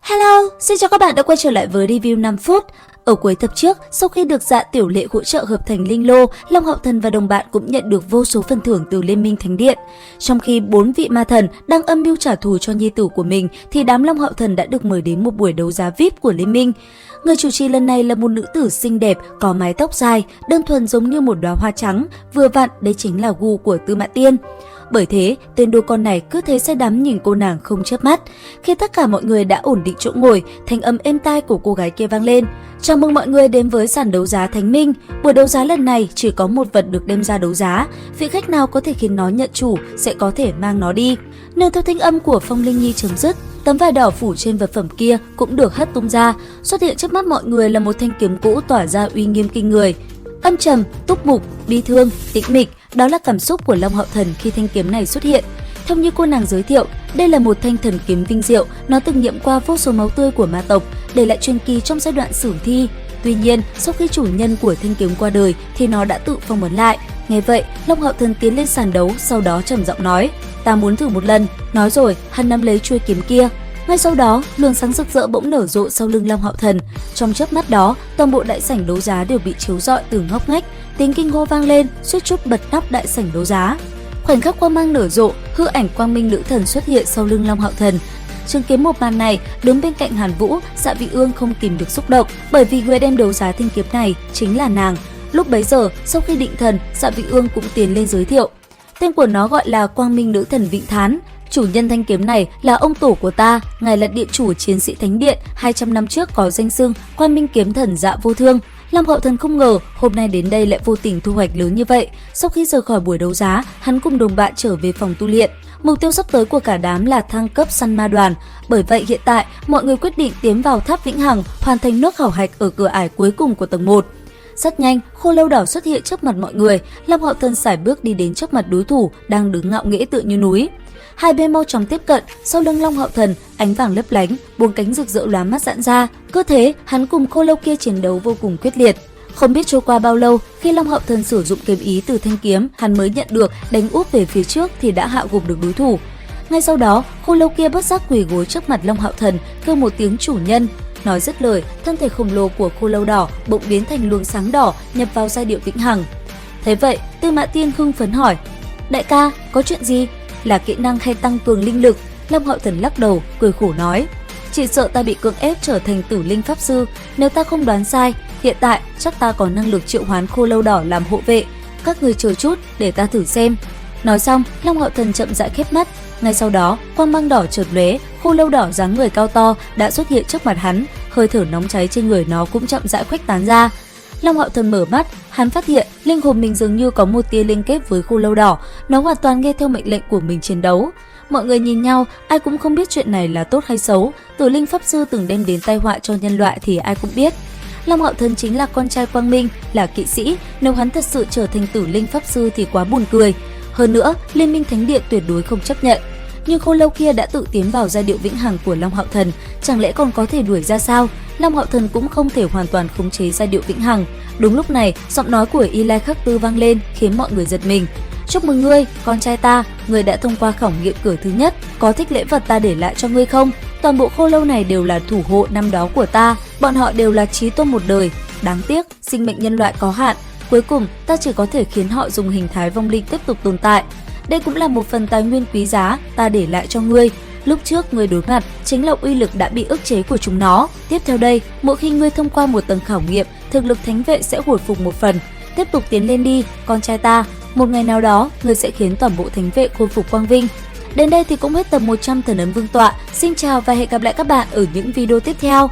Hello, xin chào các bạn đã quay trở lại với review 5 phút. Ở cuối tập trước, sau khi được Dạ Tiểu Lệ hỗ trợ hợp thành linh lô, Long Hạo Thần và đồng bạn cũng nhận được vô số phần thưởng từ Liên minh Thánh Điện. Trong khi 4 vị ma thần đang âm mưu trả thù cho nhi tử của mình, thì đám Long Hạo Thần đã được mời đến một buổi đấu giá VIP của Liên minh. Người chủ trì lần này là một nữ tử xinh đẹp, có mái tóc dài, đơn thuần giống như một đóa hoa trắng, vừa vặn đấy chính là gu của Tư Mã Tiên. Bởi thế, tên đô con này cứ thế say đắm nhìn cô nàng không chớp mắt. Khi tất cả mọi người đã ổn định chỗ ngồi, thanh âm êm tai của cô gái kia vang lên. Chào mừng mọi người đến với sàn đấu giá Thánh Minh. Buổi đấu giá lần này chỉ có một vật được đem ra đấu giá. Vị khách nào có thể khiến nó nhận chủ sẽ có thể mang nó đi. Nương theo thanh âm của Phong Linh Nhi chấm dứt, tấm vải đỏ phủ trên vật phẩm kia cũng được hất tung ra. Xuất hiện trước mắt mọi người là một thanh kiếm cũ tỏa ra uy nghiêm kinh người. Âm trầm, túc mục, bi thương, tĩnh mịch, đó là cảm xúc của Long Hạo Thần khi thanh kiếm này xuất hiện. Theo như cô nàng giới thiệu, đây là một thanh thần kiếm vinh diệu, nó từng nghiệm qua vô số máu tươi của ma tộc, để lại truyền kỳ trong giai đoạn sử thi. Tuy nhiên, sau khi chủ nhân của thanh kiếm qua đời thì nó đã tự phong ấn lại. Nghe vậy, Long Hạo Thần tiến lên sàn đấu, sau đó trầm giọng nói: "Ta muốn thử một lần." Nói rồi, hắn nắm lấy chuôi kiếm kia. Ngay sau đó, luồng sáng rực rỡ bỗng nở rộ sau lưng Long Hạo Thần. Trong chớp mắt đó, toàn bộ đại sảnh đấu giá đều bị chiếu rọi từ ngóc ngách, tiếng kinh hô vang lên, suýt chút bật nắp đại sảnh đấu giá. Khoảnh khắc quang mang nở rộ, hư ảnh quang minh nữ thần xuất hiện sau lưng Long Hạo Thần. Chứng kiến một màn này, đứng bên cạnh Hàn Vũ, Dạ Vị Ương không kìm được xúc động, bởi vì người đem đấu giá thanh kiếm này chính là nàng. Lúc bấy giờ, sau khi định thần, Dạ Vị Ương cũng tiến lên giới thiệu. Tên của nó gọi là Quang Minh Nữ Thần Vịnh Thán. Chủ nhân thanh kiếm này là ông tổ của ta, ngài là điện chủ chiến sĩ Thánh Điện, 200 năm trước có danh xưng Quang Minh Kiếm Thần Dạ Vô Thương. Long Hạo Thần không ngờ hôm nay đến đây lại vô tình thu hoạch lớn như vậy. Sau khi rời khỏi buổi đấu giá, hắn cùng đồng bạn trở về phòng tu luyện. Mục tiêu sắp tới của cả đám là thăng cấp săn ma đoàn. Bởi vậy hiện tại, mọi người quyết định tiến vào tháp Vĩnh Hằng, hoàn thành nốt khảo hạch ở cửa ải cuối cùng của tầng 1. Rất nhanh, Khô Lâu Đỏ xuất hiện trước mặt mọi người. Long Hạo Thần sải bước đi đến trước mặt đối thủ đang đứng ngạo nghễ tựa như núi. Hai bên mau chóng tiếp cận, sau lưng Long Hạo Thần, ánh vàng lấp lánh, buông cánh rực rỡ lóa mắt giãn ra. Cứ thế, hắn cùng Khô Lâu kia chiến đấu vô cùng quyết liệt. Không biết trôi qua bao lâu, khi Long Hạo Thần sử dụng kiếm ý từ thanh kiếm, hắn mới nhận được đánh úp về phía trước thì đã hạ gục được đối thủ. Ngay sau đó, Khô Lâu kia bất giác quỳ gối trước mặt Long Hạo Thần, kêu một tiếng chủ nhân. Nói dứt lời, thân thể khổng lồ của Khô Lâu Đỏ bỗng biến thành luồng sáng đỏ nhập vào giai điệu Vĩnh Hằng. Thế vậy, Tư Mã Tiên hưng phấn hỏi: "Đại ca, có chuyện gì? Là kỹ năng hay tăng cường linh lực?" Long Hạo Thần lắc đầu, cười khổ nói: "Chỉ sợ ta bị cưỡng ép trở thành Tử Linh Pháp Sư. Nếu ta không đoán sai, hiện tại chắc ta có năng lực triệu hoán Khô Lâu Đỏ làm hộ vệ. Các người chờ chút để ta thử xem." Nói xong, Long Hạo Thần chậm rãi khép mắt. Ngay sau đó, quang mang đỏ chợt lóe, Khô Lâu Đỏ dáng người cao to đã xuất hiện trước mặt hắn, hơi thở nóng cháy trên người nó cũng chậm rãi khuếch tán ra. Long Hạo Thần mở mắt, hắn phát hiện linh hồn mình dường như có một tia liên kết với Khô Lâu Đỏ, nó hoàn toàn nghe theo mệnh lệnh của mình chiến đấu. Mọi người nhìn nhau, ai cũng không biết chuyện này là tốt hay xấu. Tử Linh Pháp Sư từng đem đến tai họa cho nhân loại thì ai cũng biết. Long Hạo Thần chính là con trai Quang Minh, là kỵ sĩ, nếu hắn thật sự trở thành Tử Linh Pháp Sư thì quá buồn cười. Hơn nữa, Liên minh Thánh Điện tuyệt đối không chấp nhận. Nhưng Khô Lâu kia đã tự tiến vào giai điệu Vĩnh Hằng của Long Hạo Thần, chẳng lẽ còn có thể đuổi ra sao? Long Hạo Thần cũng không thể hoàn toàn khống chế giai điệu Vĩnh Hằng. Đúng lúc này, giọng nói của Y Lai Khắc Tư vang lên khiến mọi người giật mình. "Chúc mừng ngươi, con trai ta, ngươi đã thông qua khảo nghiệm cửa thứ nhất, có thích lễ vật ta để lại cho ngươi không? Toàn bộ Khô Lâu này đều là thủ hộ năm đó của ta, bọn họ đều là chí tôn một đời. Đáng tiếc, sinh mệnh nhân loại có hạn, cuối cùng ta chỉ có thể khiến họ dùng hình thái vong linh tiếp tục tồn tại. Đây cũng là một phần tài nguyên quý giá ta để lại cho ngươi. Lúc trước ngươi đối mặt chính là uy lực đã bị ức chế của chúng nó. Tiếp theo đây, mỗi khi ngươi thông qua một tầng khảo nghiệm, thực lực thánh vệ sẽ hồi phục một phần. Tiếp tục tiến lên đi, con trai ta. Một ngày nào đó, ngươi sẽ khiến toàn bộ thánh vệ khôi phục quang vinh." Đến đây thì cũng hết tập 100 Thần Ấn Vương Tọa. Xin chào và hẹn gặp lại các bạn ở những video tiếp theo.